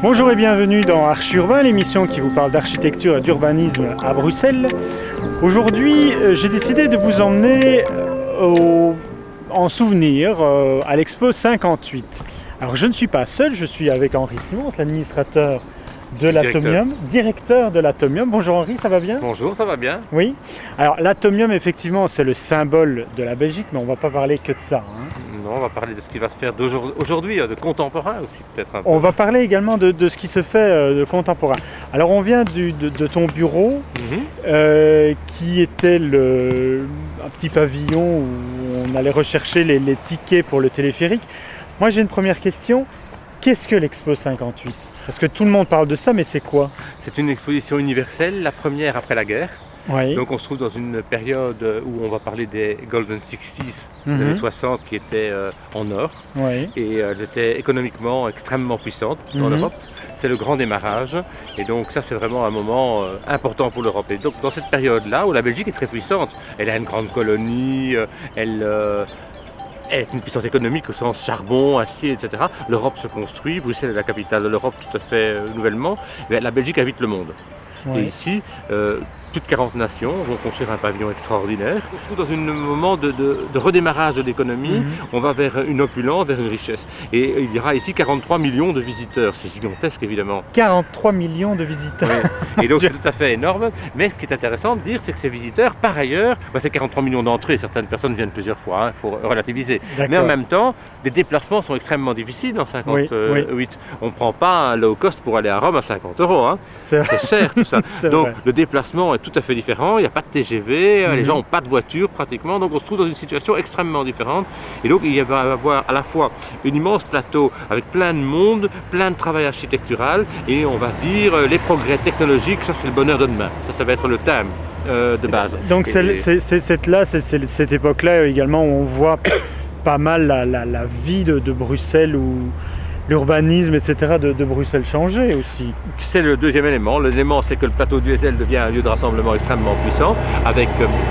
Bonjour et bienvenue dans Archi Urbain, l'émission qui vous parle d'architecture et d'urbanisme à Bruxelles. Aujourd'hui, j'ai décidé de vous emmener en souvenir à l'Expo 58. Alors je ne suis pas seul, je suis avec Henri Simons, l'administrateur de l'Atomium, directeur de l'Atomium. Bonjour Henri, ça va bien? Bonjour, ça va bien. Oui. Alors l'Atomium, effectivement, c'est le symbole de la Belgique, mais on ne va pas parler que de ça. Non, on va parler de ce qui va se faire aujourd'hui, de contemporain aussi peut-être un peu. On va parler également de ce qui se fait de contemporain. Alors on vient de ton bureau, qui était un petit pavillon où on allait rechercher les tickets pour le téléphérique. Moi j'ai une première question. Qu'est-ce que l'Expo 58? Parce que tout le monde parle de ça, mais c'est quoi? C'est une exposition universelle, la première après la guerre. Oui. Donc on se trouve dans une période où on va parler des Golden 60s, des années 60 qui étaient en or. Oui. Et elles étaient économiquement extrêmement puissantes en Europe. C'est le grand démarrage. Et donc ça c'est vraiment un moment important pour l'Europe. Et donc dans cette période-là où la Belgique est très puissante, elle a une grande colonie, elle est une puissance économique au sens charbon, acier, etc. L'Europe se construit, Bruxelles est la capitale de l'Europe tout à fait nouvellement. Mais la Belgique habite le monde. Oui. Et ici, plus de 40 nations vont construire un pavillon extraordinaire. On se trouve dans un moment de redémarrage de l'économie. On va vers une opulence, vers une richesse. Et il y aura ici 43 millions de visiteurs. C'est gigantesque, évidemment. 43 millions de visiteurs. Ouais. Et donc, c'est tout à fait énorme. Mais ce qui est intéressant de dire, c'est que ces visiteurs, par ailleurs, c'est 43 millions d'entrées. Certaines personnes viennent plusieurs fois, il faut relativiser. Mais en même temps, les déplacements sont extrêmement difficiles en 58. On ne prend pas un low cost pour aller à Rome à 50 €. C'est cher, tout ça. Donc, vrai. le déplacement est tout à fait différent, il n'y a pas de TGV, les gens n'ont pas de voiture pratiquement, donc on se trouve dans une situation extrêmement différente. Et donc il va y avoir à la fois un immense plateau avec plein de monde, plein de travail architectural, et on va se dire les progrès technologiques, ça c'est le bonheur de demain, ça va être le thème de base. Donc c'est cette époque-là également où on voit pas mal la vie de Bruxelles, où l'urbanisme, etc. de Bruxelles changer aussi. C'est le deuxième élément. L'élément, c'est que le plateau du Heysel devient un lieu de rassemblement extrêmement puissant, avec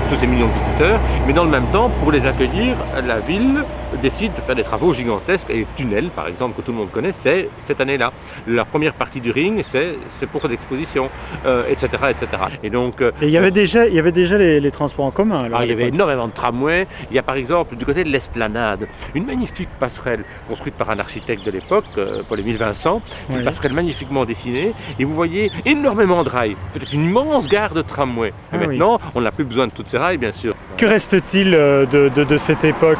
tous ces millions de visiteurs. Mais dans le même temps, pour les accueillir, la ville décide de faire des travaux gigantesques. Et les tunnels, par exemple, que tout le monde connaît, c'est cette année-là. La première partie du ring, c'est pour l'exposition, etc., etc. Et donc, et il y avait déjà les transports en commun. Alors, il y avait énormément de tramways. Il y a par exemple du côté de l'Esplanade, une magnifique passerelle construite par un architecte de l'époque, Paul-Émile Vincent, une passerelle magnifiquement dessinée. Et vous voyez énormément de rails, peut-être une immense gare de tramway. Mais maintenant, on n'a plus besoin de toutes ces rails, bien sûr. Que reste-t-il de cette époque?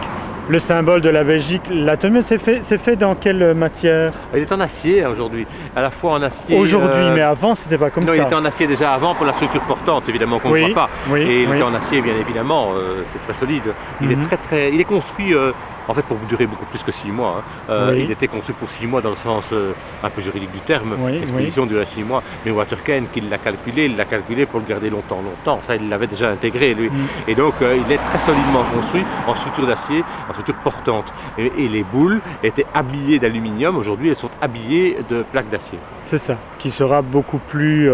Le symbole de la Belgique, l'Atomium, c'est fait dans quelle matière? Il est en acier aujourd'hui, à la fois en acier... Aujourd'hui, mais avant, c'était pas comme ça. Non, il était en acier déjà avant pour la structure portante, évidemment, qu'on ne voit pas. Et il était en acier, bien évidemment, c'est très solide. Il est il est construit... en fait, pour durer beaucoup plus que 6 mois. Il était construit pour 6 mois dans le sens un peu juridique du terme. L'exposition durait 6 mois. Mais Waterkane, qui l'a calculé, il l'a calculé pour le garder longtemps. Ça, il l'avait déjà intégré, lui. Et donc, il est très solidement construit en structure d'acier, en structure portante. Et les boules étaient habillées d'aluminium. Aujourd'hui, elles sont habillées de plaques d'acier. C'est ça, qui sera beaucoup plus...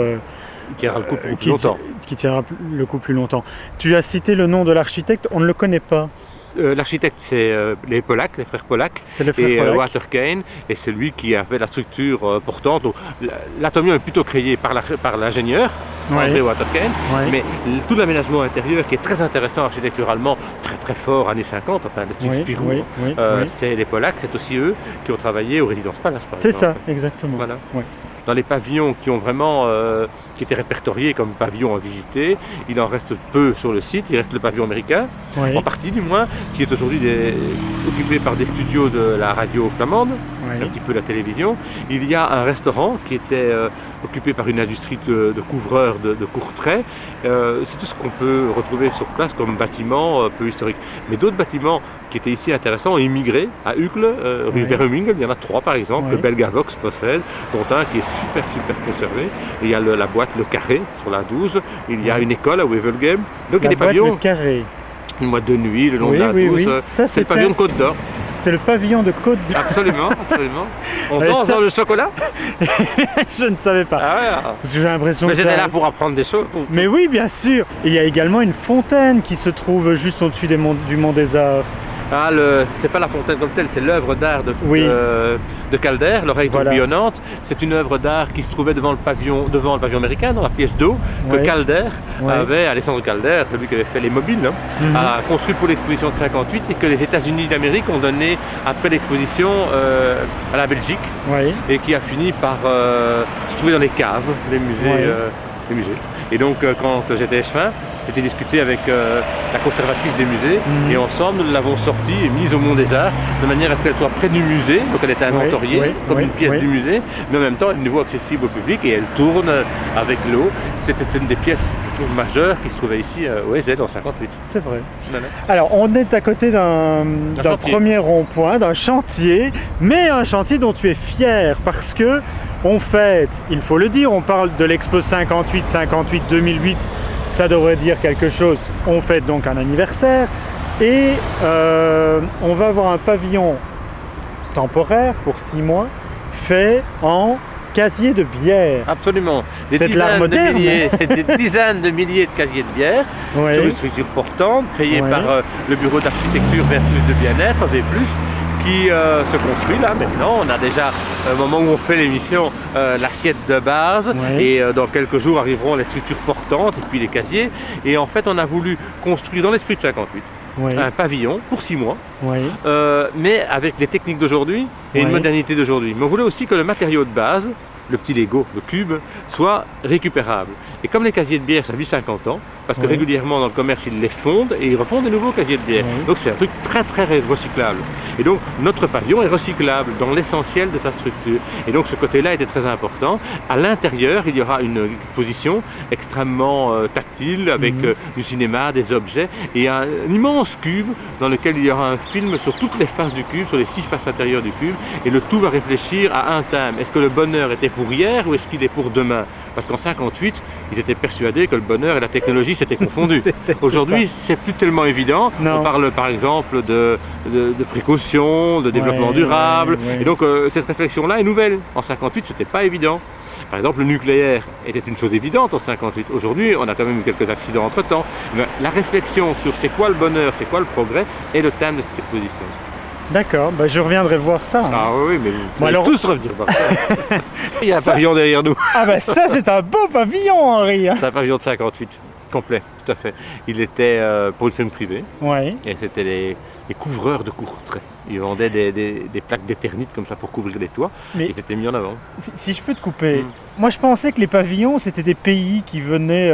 qui tiendra le coup plus longtemps. Qui tiendra le coup plus longtemps. Tu as cité le nom de l'architecte, on ne le connaît pas. L'architecte, c'est les Polacs, les frères Polacs, et Waterkane, et c'est lui qui avait la structure portante. L'Atomium est plutôt créé par l'ingénieur, André Waterkane, mais tout l'aménagement intérieur qui est très intéressant architecturalement, très très fort, années 50, enfin le style Spirou, c'est les Polacs, c'est aussi eux qui ont travaillé aux Résidences Palace, par exemple. C'est ça, exactement. Voilà. Dans les pavillons qui ont vraiment qui étaient répertoriés comme pavillons à visiter, il en reste peu sur le site. Il reste le pavillon américain, en partie du moins, qui est aujourd'hui occupé par des studios de la radio flamande, un petit peu la télévision. Il y a un restaurant qui était occupé par une industrie de couvreurs de courts traits. C'est tout ce qu'on peut retrouver sur place comme bâtiment peu historique. Mais d'autres bâtiments qui étaient ici intéressants ont immigré à Uccle, rue Verheuminge. Il y en a 3 par exemple, que Belgavox possède, dont un qui est super conservé. Et il y a la boîte Le Carré sur la 12, il y a une école à Wevelgem. Donc il y a des pavillons. Le Carré. Une boîte de nuit le long de la 12. C'est le pavillon de Côte d'Or. C'est le pavillon de Côte d'Or. Absolument. On danse dans le chocolat. Je ne savais pas. Parce que j'ai l'impression que j'étais là pour apprendre des choses. Mais oui, bien sûr. Et il y a également une fontaine qui se trouve juste au-dessus du Mont des Arts. Ah, c'est pas la fontaine comme telle, c'est l'œuvre d'art de Calder, l'oreille tourbillonnante. C'est une œuvre d'art qui se trouvait devant le pavillon américain, dans la pièce d'eau, que Calder avait, Alexandre Calder, celui qui avait fait les mobiles, a construit pour l'exposition de 58 et que les États-Unis d'Amérique ont donné après l'exposition à la Belgique et qui a fini par se trouver dans les caves des musées. Et donc, quand j'étais échevin, j'étais discuté avec la conservatrice des musées et ensemble nous l'avons sortie et mise au Mont des Arts de manière à ce qu'elle soit près du musée, donc elle était inventoriée comme une pièce du musée, mais en même temps elle est de nouveau accessible au public et elle tourne avec l'eau. C'était une des pièces, je trouve, majeures qui se trouvait ici au EZ en 58. C'est vrai. Alors on est à côté d'un premier rond-point, d'un chantier, mais un chantier dont tu es fier parce que on fête, il faut le dire, on parle de l'Expo 58-2008, ça devrait dire quelque chose. On fête donc un anniversaire et on va avoir un pavillon temporaire pour 6 mois fait en casier de bière. Absolument. C'est de l'art moderne. Des dizaines de milliers de casiers de bière sur une structure portante créée par le bureau d'architecture vers plus de bien-être, V+, qui se construit là maintenant. On a déjà, au moment où on fait l'émission, l'assiette de base et dans quelques jours arriveront les structures portantes et puis les casiers. Et en fait, on a voulu construire dans l'esprit de 58 un pavillon pour 6 mois, mais avec les techniques d'aujourd'hui et une modernité d'aujourd'hui. Mais on voulait aussi que le matériau de base, le petit Lego, le cube, soit récupérable. Et comme les casiers de bière, ça vit 50 ans, parce que régulièrement dans le commerce, ils les fondent et ils refont des nouveaux casiers de bière. Donc c'est un truc très recyclable. Et donc notre pavillon est recyclable dans l'essentiel de sa structure. Et donc ce côté-là était très important. À l'intérieur, il y aura une exposition extrêmement tactile avec du cinéma, des objets et un immense cube dans lequel il y aura un film sur toutes les faces du cube, sur les 6 faces intérieures du cube. Et le tout va réfléchir à un thème. Est-ce que le bonheur était pour hier ou est-ce qu'il est pour demain? Parce qu'en 58, ils étaient persuadés que le bonheur et la technologie s'étaient confondus. Aujourd'hui, c'est plus tellement évident. On parle par exemple de précaution, de développement durable. Et donc cette réflexion-là est nouvelle. En 58, c'était pas évident. Par exemple, le nucléaire était une chose évidente en 58. Aujourd'hui, on a quand même eu quelques accidents entre-temps. Mais la réflexion sur c'est quoi le bonheur, c'est quoi le progrès, est le thème de cette exposition. D'accord, je reviendrai voir ça. Ah oui, mais vous allez tous revenir voir ça. Il y a un pavillon derrière nous. Ah ça c'est un beau pavillon, Henri. C'est un pavillon de 58, complet, tout à fait. Il était pour une firme privée. Et c'était les couvreurs de Courtrai. Ils vendaient des plaques d'éternite comme ça pour couvrir les toits. Et c'était mis en avant. Si je peux te couper, moi je pensais que les pavillons c'était des pays qui venaient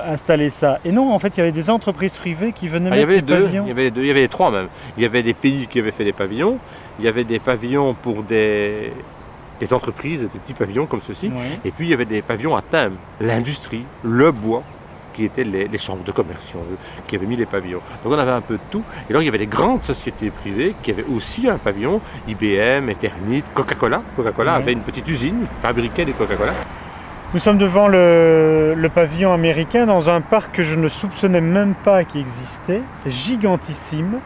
installer ça. Et non, en fait il y avait des entreprises privées qui venaient mettre des pavillons. Il y avait les deux, il y avait les trois même. Il y avait des pays qui avaient fait des pavillons. Il y avait des pavillons pour des entreprises, des petits pavillons comme ceux-ci. Et puis il y avait des pavillons à thème. L'industrie, le bois, qui étaient les chambres de commerce, si on veut, qui avaient mis les pavillons. Donc on avait un peu de tout. Et alors il y avait des grandes sociétés privées qui avaient aussi un pavillon, IBM, Eternit, Coca-Cola. Coca-Cola avait une petite usine, fabriquait des Coca-Cola. Nous sommes devant le pavillon américain dans un parc que je ne soupçonnais même pas qu'il existait. C'est gigantissime.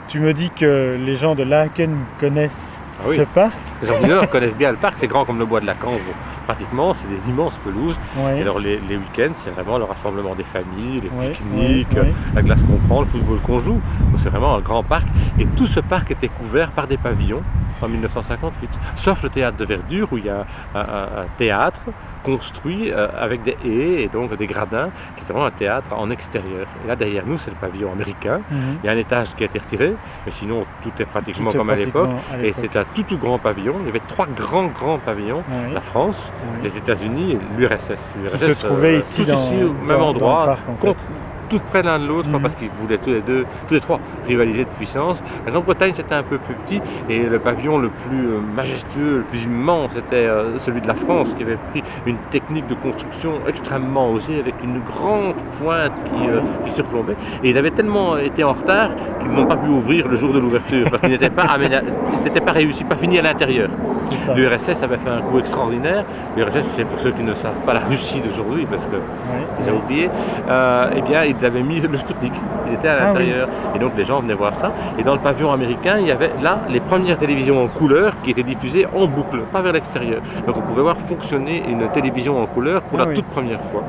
Tu me dis que les gens de Laeken connaissent ce parc. Les gens du Nord connaissent bien le parc, c'est grand comme le bois de la Canve. Pratiquement, c'est des immenses pelouses. Et alors les week-ends, c'est vraiment le rassemblement des familles, les pique-niques, la glace qu'on prend, le football qu'on joue. Donc c'est vraiment un grand parc. Et tout ce parc était couvert par des pavillons en 1958. Sauf le théâtre de Verdure où il y a un théâtre construit avec des haies et donc des gradins, qui est vraiment un théâtre en extérieur. Et là derrière nous, c'est le pavillon américain. Il y a un étage qui a été retiré, mais sinon tout est pratiquement comme à l'époque. Et c'est un tout grand pavillon. Il y avait 3 grands pavillons. La France, les États-Unis et l'URSS. Qui se trouvaient ici, au même endroit, dans le parc, en fait. Tout près l'un de l'autre, parce qu'ils voulaient tous les trois rivaliser de puissance. La Grande-Bretagne c'était un peu plus petit et le pavillon le plus majestueux, le plus immense, c'était celui de la France qui avait pris une technique de construction extrêmement osée avec une grande pointe qui surplombait. Et ils avaient tellement été en retard qu'ils n'ont pas pu ouvrir le jour de l'ouverture parce qu'ils n'étaient pas c'était pas réussi, pas fini à l'intérieur. L'URSS avait fait un coup extraordinaire. L'URSS, c'est pour ceux qui ne savent pas la Russie d'aujourd'hui parce que déjà oublié. Eh bien, ils avaient mis le Sputnik, il était à l'intérieur et donc les gens venaient voir ça. Et dans le pavillon américain, il y avait là les premières télévisions en couleur qui étaient diffusées en boucle, pas vers l'extérieur. Donc on pouvait voir fonctionner une télévision en couleur pour la toute première fois.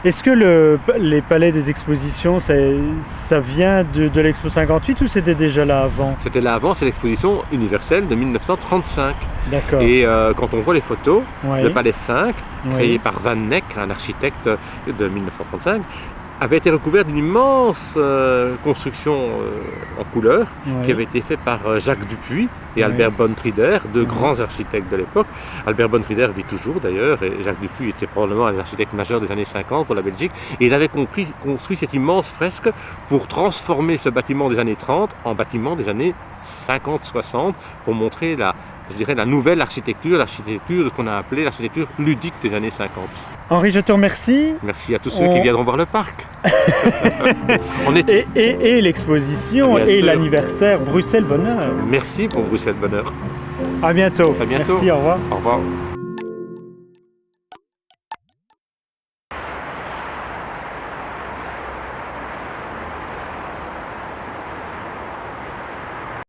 Est-ce que les palais des expositions, ça vient de l'Expo 58 ou c'était déjà là avant? C'était là avant, c'est l'exposition universelle de 1935. D'accord. Et quand on voit les photos, Oui. le palais 5, créé Oui. par Van Neck, un architecte de 1935, avait été recouvert d'une immense construction en couleur Oui. qui avait été faite par Jacques Dupuy et Oui. Albert Bontrider, deux grands architectes de l'époque. Albert Bontrider vit toujours d'ailleurs, et Jacques Dupuy était probablement un architecte majeur des années 50 pour la Belgique, et il avait construit cette immense fresque pour transformer ce bâtiment des années 30 en bâtiment des années 50-60, pour montrer la nouvelle architecture, l'architecture qu'on a appelée l'architecture ludique des années 50. Henri, je te remercie. Merci à tous ceux qui viendront voir le parc. Et l'exposition Bien et sûr. l'anniversaire Bruxelles Bonheur. Merci pour Bruxelles Bonheur. À bientôt. À bientôt. Merci, au revoir. Au revoir.